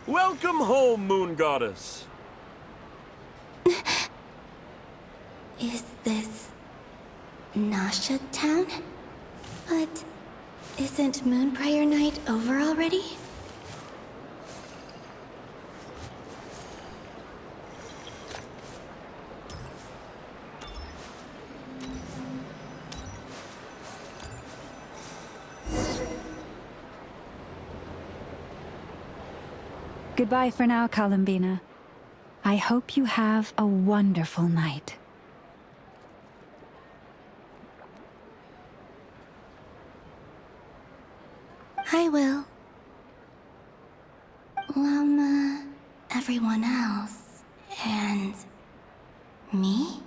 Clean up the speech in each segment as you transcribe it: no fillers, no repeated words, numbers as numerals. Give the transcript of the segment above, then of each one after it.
Welcome home, Moon Goddess. Is this Nasha Town? But isn't Moon Prayer Night over already? Goodbye for now, Columbina. I hope you have a wonderful night. I will. Everyone else, and me?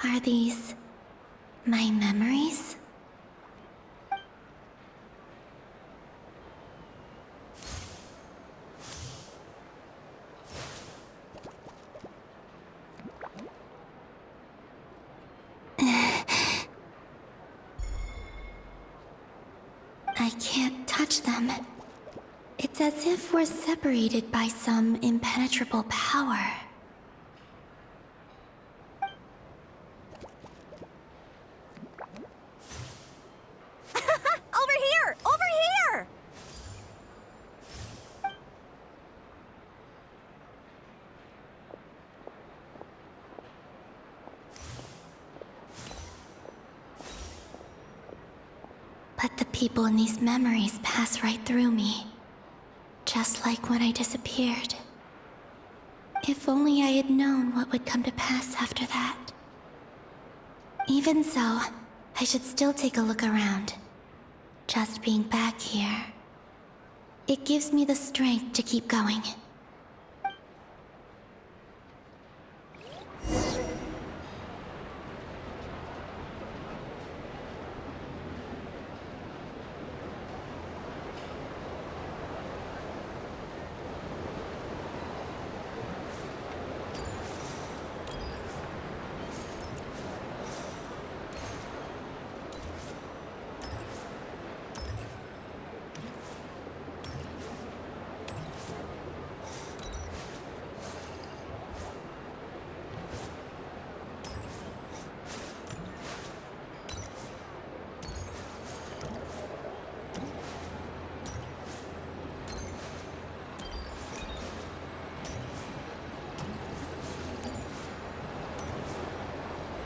Are these my memories? I can't touch them. It's as if we're separated by some impenetrable power. Over here! Over here! But the people in these memories pass right through me. Just like when I disappeared. If only I had known what would come to pass after that. Even so, I should still take a look around. Just being back here, it gives me the strength to keep going.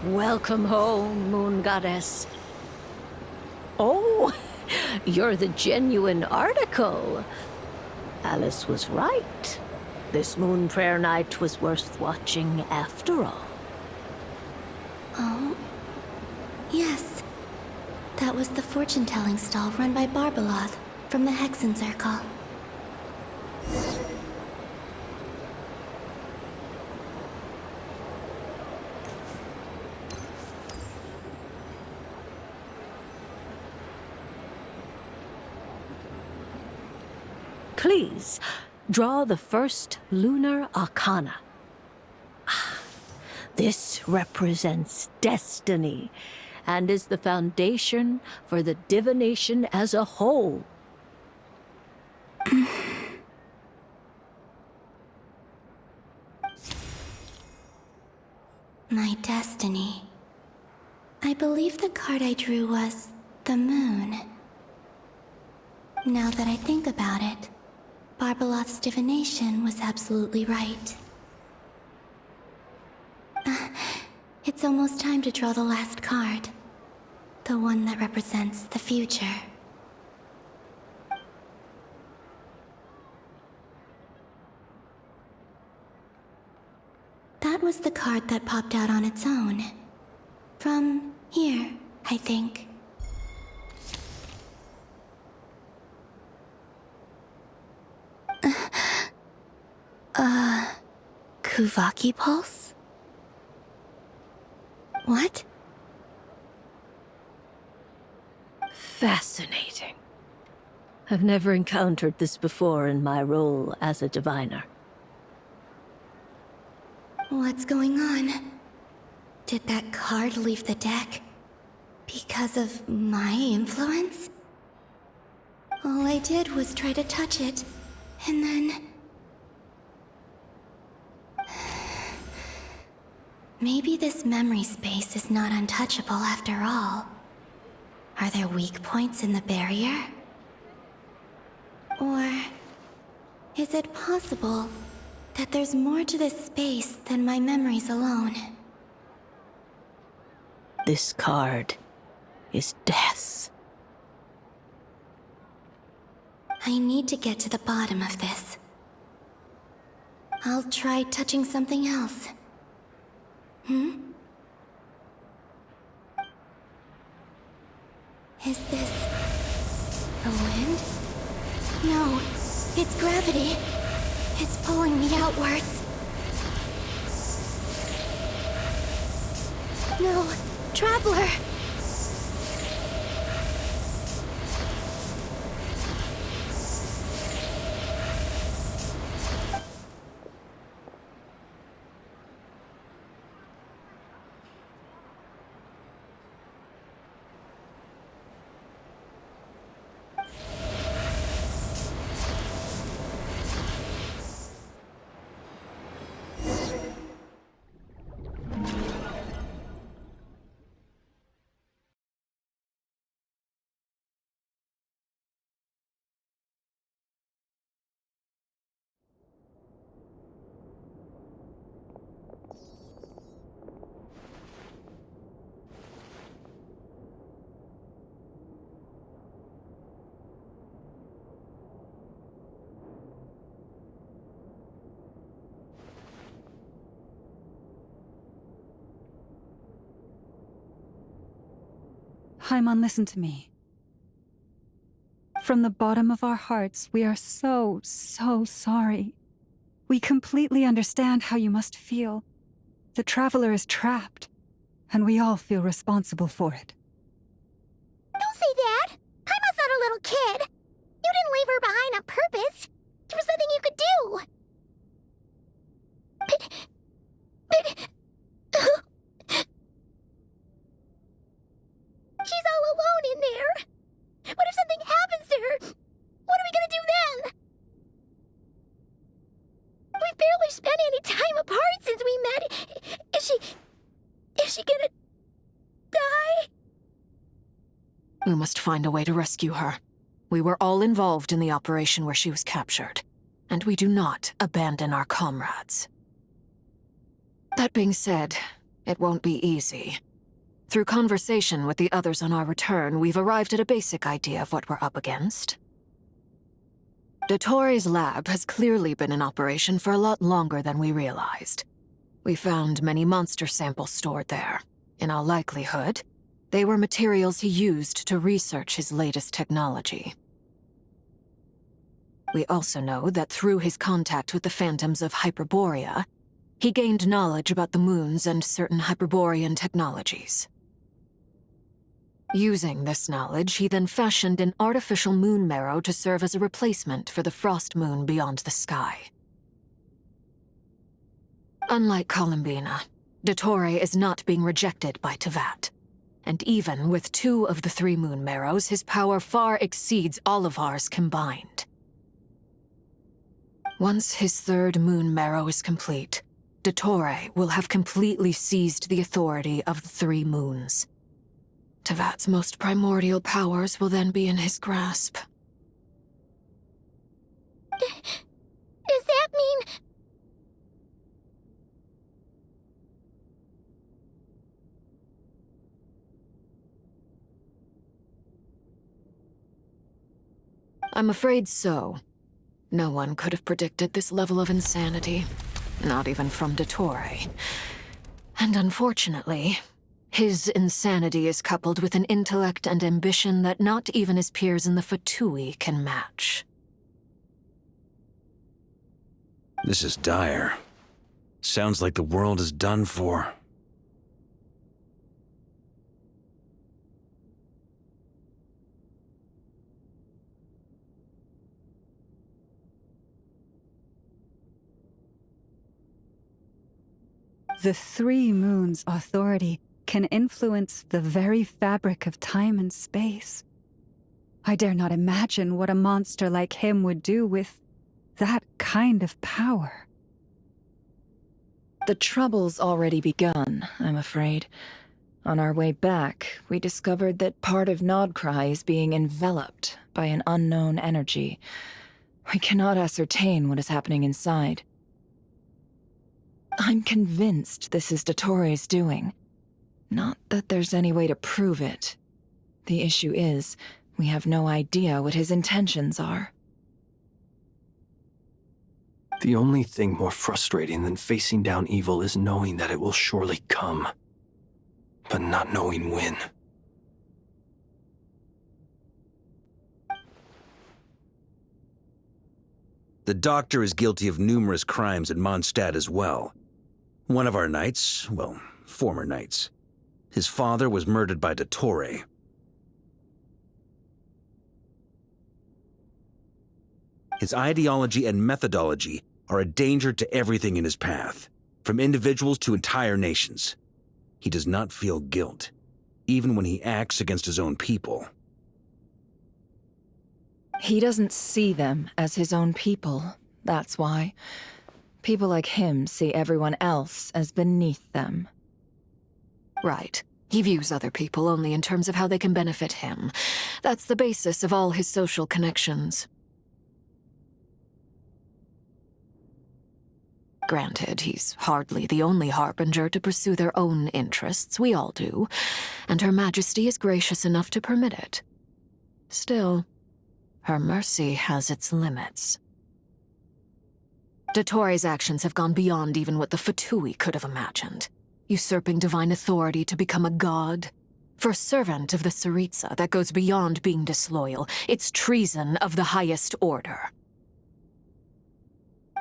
Welcome home, Moon Goddess. Oh, you're the genuine article. Alice was right. This Moon Prayer Night was worth watching after all. Oh, yes. That was the fortune-telling stall run by Barbeloth from the Hexen Circle. Please, draw the first lunar arcana. This represents destiny and is the foundation for the divination as a whole. My destiny. I believe the card I drew was the moon. Now that I think about it, Barbeloth's divination was absolutely right. It's almost time to draw the last card. The one that represents the future. That was the card that popped out on its own. From here, I think. Kuvaki Pulse? What? Fascinating. I've never encountered this before in my role as a diviner. What's going on? Did that card leave the deck because of my influence? All I did was try to touch it, and then... Maybe this memory space is not untouchable after all. Are there weak points in the barrier? Or... is it possible that there's more to this space than my memories alone? This card is death. I need to get to the bottom of this. I'll try touching something else. Is this... the wind? No, it's gravity. It's pulling me outwards. No, Traveler! Haimon, listen to me. From the bottom of our hearts, we are so sorry. We completely understand how you must feel. The Traveler is trapped, and we all feel responsible for it. Don't say that! Haima's not a little kid! You didn't leave her behind on purpose! There was nothing you could do! But... She's all alone in there! What if something happens to her? What are we gonna do then? We've barely spent any time apart since we met. Is she gonna... die? We must find a way to rescue her. We were all involved in the operation where she was captured, and we do not abandon our comrades. That being said, it won't be easy. Through conversation with the others on our return, we've arrived at a basic idea of what we're up against. Dottoro's lab has clearly been in operation for a lot longer than we realized. We found many monster samples stored there. In all likelihood, they were materials he used to research his latest technology. We also know that through his contact with the phantoms of Hyperborea, he gained knowledge about the moons and certain Hyperborean technologies. Using this knowledge, he then fashioned an artificial moon marrow to serve as a replacement for the frost moon beyond the sky. Unlike Columbina, Dottore is not being rejected by Teyvat. And even with 2 of the 3 moon marrows, his power far exceeds all of ours combined. Once his 3rd moon marrow is complete, Dottore will have completely seized the authority of the 3 moons. Teyvat's most primordial powers will then be in his grasp. Does that mean... I'm afraid so. No one could have predicted this level of insanity. Not even from Dottore. And unfortunately, his insanity is coupled with an intellect and ambition that not even his peers in the Fatui can match. This is dire. Sounds like the world is done for. The 3 moons' authority can influence the very fabric of time and space. I dare not imagine what a monster like him would do with that kind of power. The trouble's already begun, I'm afraid. On our way back, we discovered that part of Nodcry is being enveloped by an unknown energy. We cannot ascertain what is happening inside. I'm convinced this is Dottoro's doing. Not that there's any way to prove it. The issue is, we have no idea what his intentions are. The only thing more frustrating than facing down evil is knowing that it will surely come, but not knowing when. The doctor is guilty of numerous crimes in Mondstadt as well. One of our knights, well, former knights. His father was murdered by Dottore. His ideology and methodology are a danger to everything in his path, from individuals to entire nations. He does not feel guilt, even when he acts against his own people. He doesn't see them as his own people, that's why. People like him see everyone else as beneath them. Right. He views other people only in terms of how they can benefit him. That's the basis of all his social connections. Granted, he's hardly the only harbinger to pursue their own interests. We all do. And Her Majesty is gracious enough to permit it. Still, her mercy has its limits. Dottore's actions have gone beyond even what the Fatui could have imagined. Usurping divine authority to become a god. For a servant of the Tsaritsa, that goes beyond being disloyal. It's treason of the highest order.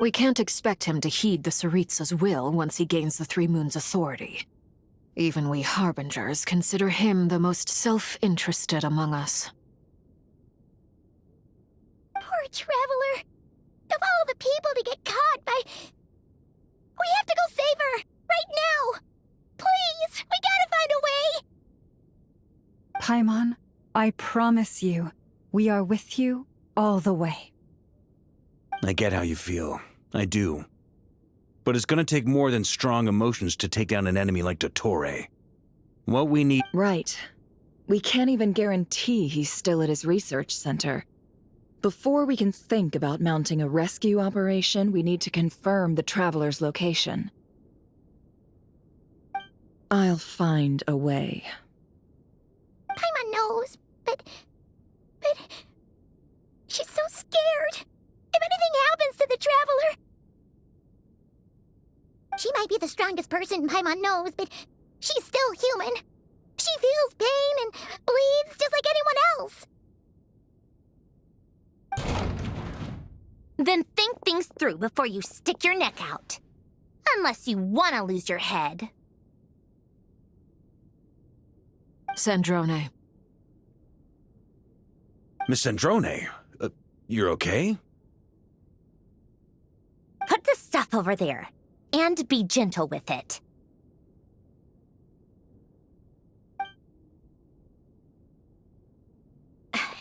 We can't expect him to heed the Tsaritsa's will once he gains the Three Moons' authority. Even we Harbingers consider him the most self-interested among us. Poor Traveler. Of all the people to get caught by... We have to go save her! Right now! Please! We gotta find a way! Paimon, I promise you, we are with you all the way. I get how you feel. I do. But it's gonna take more than strong emotions to take down an enemy like Dottore. What we need— Right. We can't even guarantee he's still at his research center. Before we can think about mounting a rescue operation, we need to confirm the Traveler's location. I'll find a way. Paimon knows, but... She's so scared. If anything happens to the Traveler... She might be the strongest person Paimon knows, but she's still human. She feels pain and bleeds just like anyone else. Then think things through before you stick your neck out. Unless you want to lose your head. Sandrone. Miss Sandrone, you're okay? Put the stuff over there. And be gentle with it.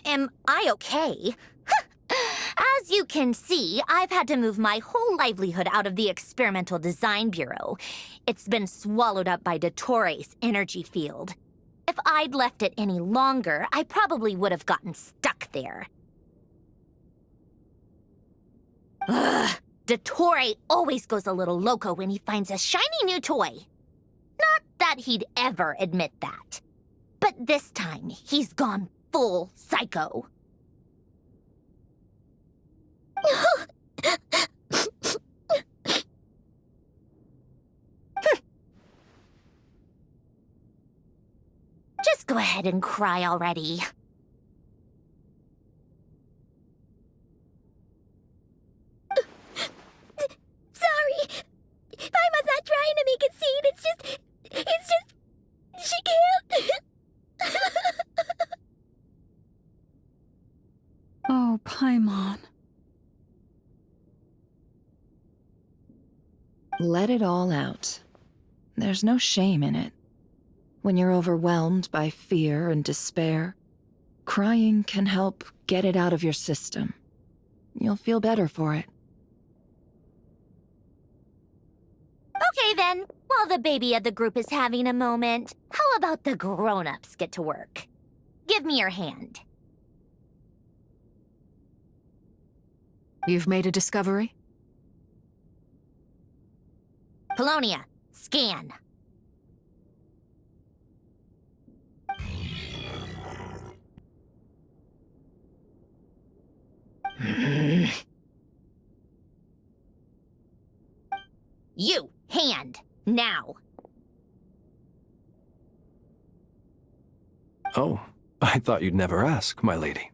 Am I okay? As you can see, I've had to move my whole livelihood out of the Experimental Design Bureau. It's been swallowed up by Dottore's energy field. If I'd left it any longer, I probably would have gotten stuck there. Ugh! Dottore always goes a little loco when he finds a shiny new toy. Not that he'd ever admit that. But this time, he's gone full psycho. Just go ahead and cry already. Sorry. Paimon's not trying to make it seem. It's just... She can't. Oh, Paimon. Let it all out. There's no shame in it. When you're overwhelmed by fear and despair, crying can help get it out of your system. You'll feel better for it. Okay then, while the baby of the group is having a moment, how about the grown-ups get to work? Give me your hand. You've made a discovery? Polonia, scan. You, hand, now. Oh, I thought you'd never ask, my lady.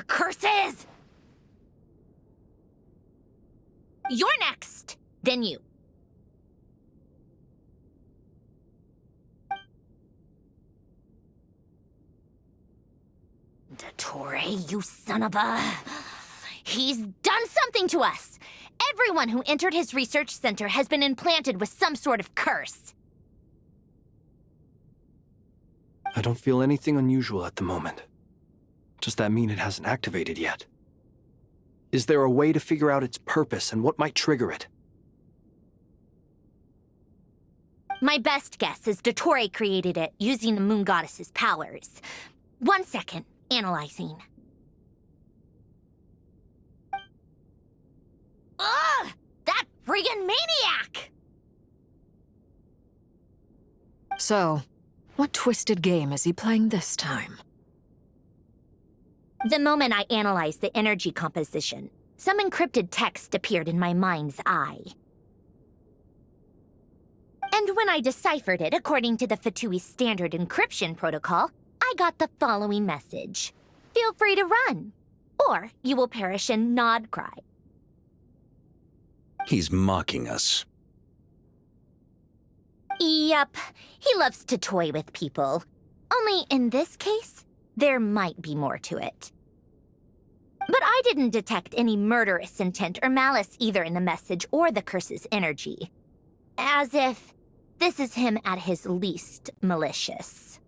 Curses! You're next, then you. Dottore, you son of a... He's done something to us! Everyone who entered his research center has been implanted with some sort of curse. I don't feel anything unusual at the moment. Does that mean it hasn't activated yet? Is there a way to figure out its purpose and what might trigger it? My best guess is Dottore created it using the Moon Goddess's powers. 1 second, analyzing. Ugh! That friggin' maniac! So, what twisted game is he playing this time? The moment I analyzed the energy composition, some encrypted text appeared in my mind's eye. And when I deciphered it according to the Fatui standard encryption protocol, I got the following message. Feel free to run, or you will perish in nod cry. He's mocking us. Yup, he loves to toy with people. Only in this case, there might be more to it. But I didn't detect any murderous intent or malice either in the message or the curse's energy. As if this is him at his least malicious.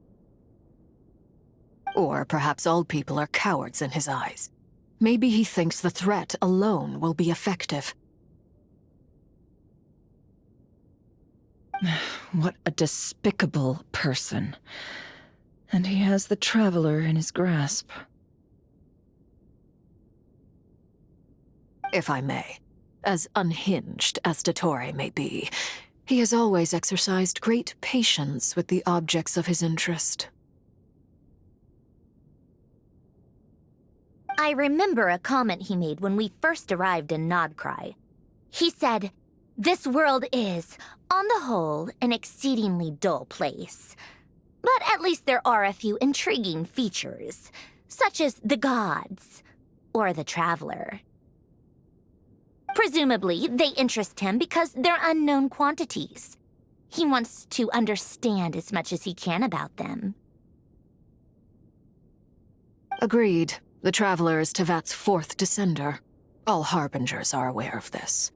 Or perhaps all people are cowards in his eyes. Maybe he thinks the threat alone will be effective. What a despicable person. And he has the Traveler in his grasp. If I may, as unhinged as Dottore may be, he has always exercised great patience with the objects of his interest. I remember a comment he made when we first arrived in Nodcry. He said, "This world is, on the whole, an exceedingly dull place. But at least there are a few intriguing features, such as the gods, or the Traveler. Presumably, they interest him because they're unknown quantities. He wants to understand as much as he can about them." Agreed. The Traveler is Tevat's 4th descender. All Harbingers are aware of this.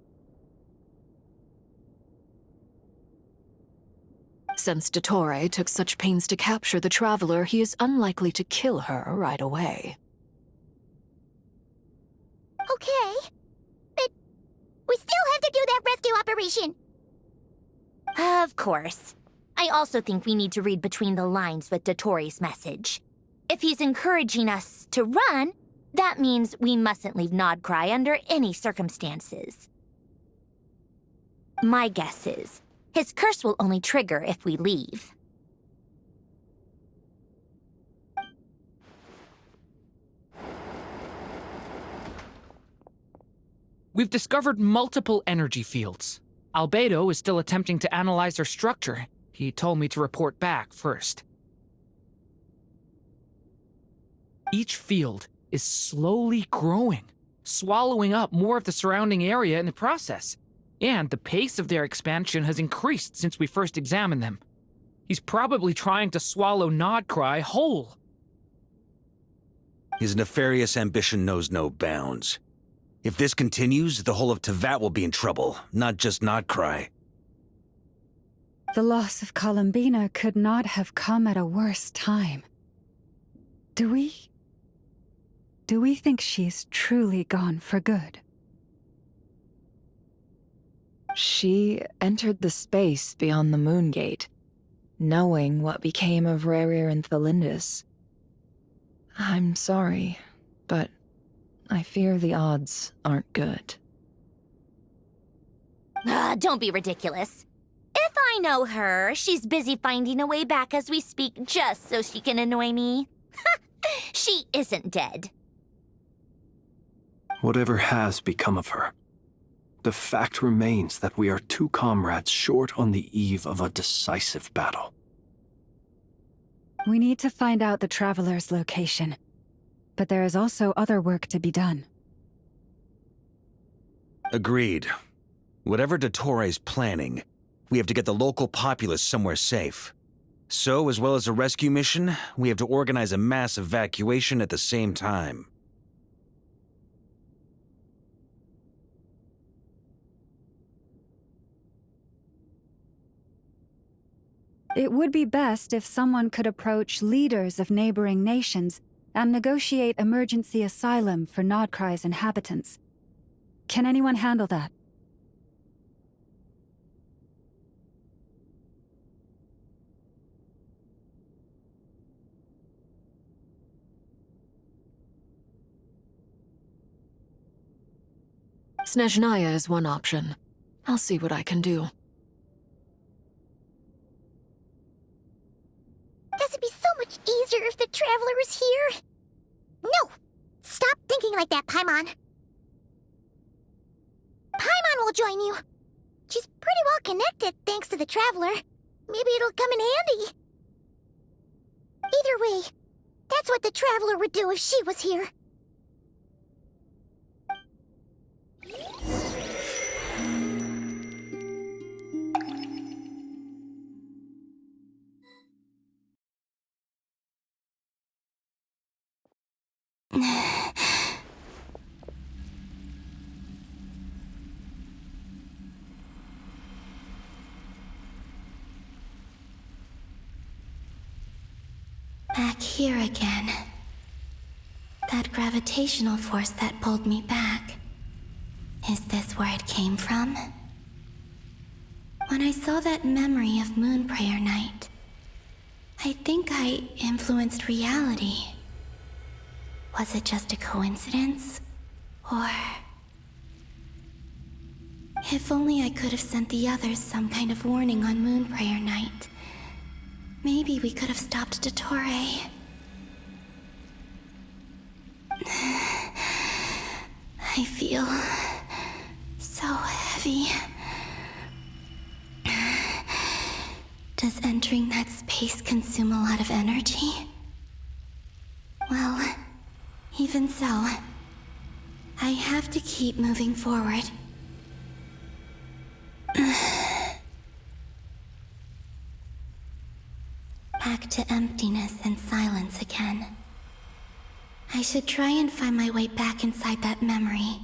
Since Dottore took such pains to capture the Traveler, he is unlikely to kill her right away. Okay, but we still have to do that rescue operation. Of course. I also think we need to read between the lines with Dottore's message. If he's encouraging us to run, that means we mustn't leave Nodcry under any circumstances. My guess is, his curse will only trigger if we leave. We've discovered multiple energy fields. Albedo is still attempting to analyze their structure. He told me to report back first. Each field is slowly growing, swallowing up more of the surrounding area in the process. And the pace of their expansion has increased since we first examined them. He's probably trying to swallow Nodcry whole. His nefarious ambition knows no bounds. If this continues, the whole of Teyvat will be in trouble, not just Notcry. The loss of Columbina could not have come at a worse time. Do we think she's truly gone for good? She entered the space beyond the Moon Gate, knowing what became of Rerir and Thelindis. I'm sorry, but I fear the odds aren't good. Don't be ridiculous. If I know her, she's busy finding a way back as we speak just so she can annoy me. She isn't dead. Whatever has become of her, the fact remains that we are two comrades short on the eve of a decisive battle. We need to find out the Traveler's location, but there is also other work to be done. Agreed. Whatever Dottore planning, we have to get the local populace somewhere safe. So, as well as a rescue mission, we have to organize a mass evacuation at the same time. It would be best if someone could approach leaders of neighboring nations and negotiate emergency asylum for Notcry's inhabitants. Can anyone handle that? Snezhnaya is one option. I'll see what I can do. This would be so much easier if the Traveler was here. No! Stop thinking like that, Paimon. Paimon will join you. She's pretty well connected thanks to the Traveler. Maybe it'll come in handy. Either way, that's what the Traveler would do if she was here. Back here again. That gravitational force that pulled me back. Is this where it came from? When I saw that memory of Moon Prayer Night, I think I influenced reality. Was it just a coincidence? Or... if only I could have sent the others some kind of warning on Moon Prayer Night. Maybe we could have stopped Dottore. I feel so heavy. Does entering that space consume a lot of energy? Well, even so, I have to keep moving forward. Back to emptiness and silence again. I should try and find my way back inside that memory.